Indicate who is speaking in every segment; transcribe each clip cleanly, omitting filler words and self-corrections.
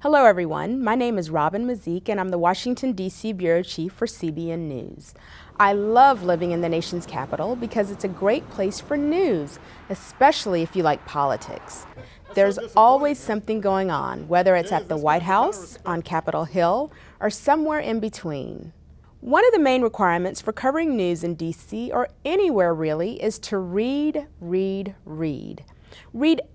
Speaker 1: Hello everyone, my name is Robin Mazyck and I'm the Washington, D.C. Bureau Chief for CBN News. I love living in the nation's capital because it's a great place for news, especially if you like politics. There's always something going on, whether it's at the White House, on Capitol Hill, or somewhere in between. One of the main requirements for covering news in D.C. or anywhere really is to read. Read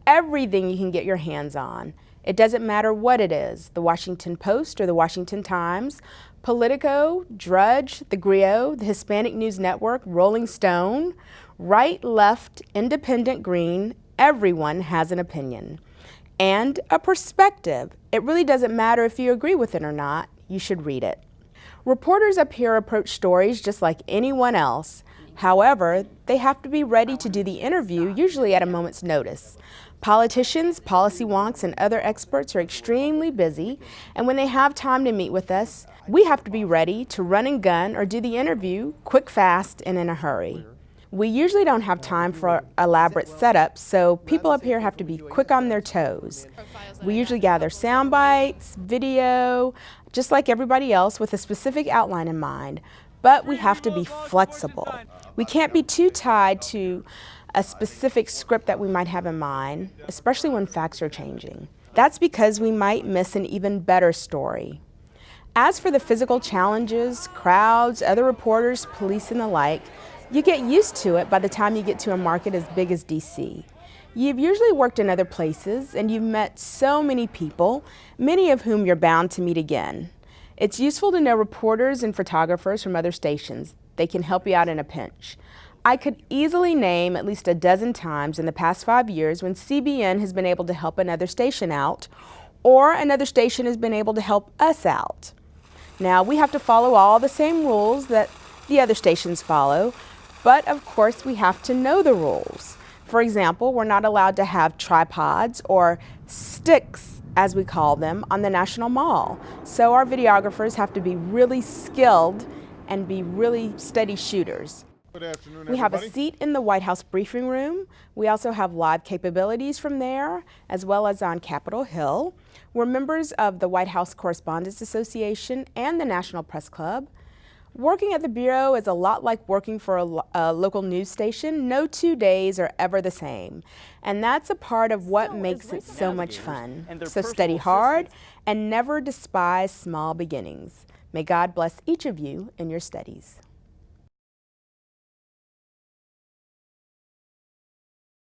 Speaker 1: everything you can get your hands on. It doesn't matter what it is, the Washington Post or the Washington Times, Politico, Drudge, The Griot, the Hispanic News Network, Rolling Stone, right, left, independent, green, everyone has an opinion. And a perspective. It really doesn't matter if you agree with it or not, you should read it. Reporters up here approach stories just like anyone else. However, they have to be ready to do the interview, usually at a moment's notice. Politicians, policy wonks, and other experts are extremely busy, and when they have time to meet with us, we have to be ready to run and gun or do the interview quick, fast, and in a hurry. We usually don't have time for elaborate setups, so people up here have to be quick on their toes. We usually gather sound bites, video, just like everybody else with a specific outline in mind, but we have to be flexible. We can't be too tied to a specific script that we might have in mind, especially when facts are changing. That's because we might miss an even better story. As for the physical challenges, crowds, other reporters, police, and the like, you get used to it by the time you get to a market as big as DC. You've usually worked in other places and you've met so many people, many of whom you're bound to meet again. It's useful to know reporters and photographers from other stations. They can help you out in a pinch. I could easily name at least a dozen times in the past 5 years when CBN has been able to help another station out, or another station has been able to help us out. Now, we have to follow all the same rules that the other stations follow, but of course we have to know the rules. For example, we're not allowed to have tripods or sticks, as we call them, on the National Mall. So our videographers have to be really skilled and be really steady shooters.
Speaker 2: Good afternoon,
Speaker 1: we have a seat in the White House briefing room. We also have live capabilities from there, as well as on Capitol Hill. We're members of the White House Correspondents Association and the National Press Club. Working at the Bureau is a lot like working for a local news station. No 2 days are ever the same. And that's a part of what makes it so much fun. So study hard and never despise small beginnings. May God bless each of you in your studies.